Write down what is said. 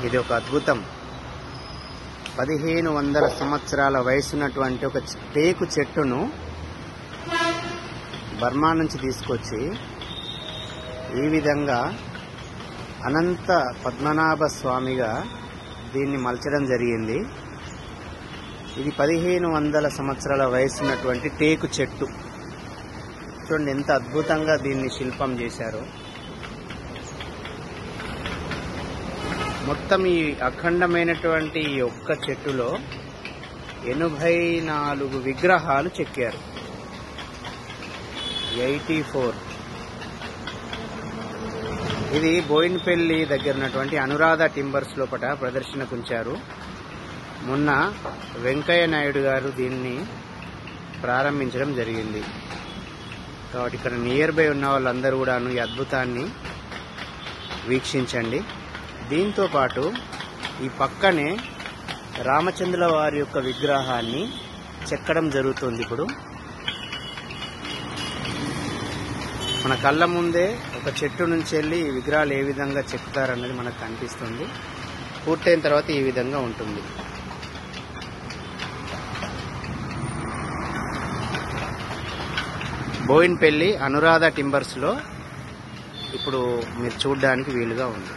ఇది ఒక అద్భుతం. 1500 సంవత్సరాల వయసున్నటువంటి ఒక టేకు చెట్టును బర్మా నుంచి తీసుకొచ్చి ఈ విధంగా అనంత పద్మనాభ స్వామిగా దీన్ని మలచడం జరిగింది. ఇది 1500 సంవత్సరాల వయసున్నటువంటి టేకు చెట్టు. చూడండి ఎంత అద్భుతంగా దీన్ని శిల్పం చేశారో. మొత్తం ఈ అఖండమైనటువంటి ఈ ఒక్క చెట్టులో 84 విగ్రహాలు చెక్కారు. 84. ఇది బోయిన్పల్లి దగ్గర ఉన్నటువంటి అనురాధ టింబర్స్ లోపల ప్రదర్శనకు ఉంచారు. మొన్న వెంకయ్య నాయుడు గారు దీన్ని ప్రారంభించడం జరిగింది. కాబట్టి ఇక్కడ నియర్ బై ఉన్న వాళ్ళందరూ కూడా ఈ అద్భుతాన్ని వీక్షించండి. దీంతో పాటు ఈ పక్కనే రామచంద్రుల వారి యొక్క విగ్రహాన్ని చెక్కడం జరుగుతుంది. ఇప్పుడు మన కళ్ళ ముందే ఒక చెట్టు నుంచి వెళ్ళి ఈ విగ్రహాలు ఏ విధంగా చెక్కుతారన్నది మనకు కనిపిస్తుంది. పూర్తయిన తర్వాత ఈ విధంగా ఉంటుంది. బోయిన్పల్లి అనురాధ టింబర్స్లో ఇప్పుడు మీరు చూడడానికి వీలుగా ఉంది.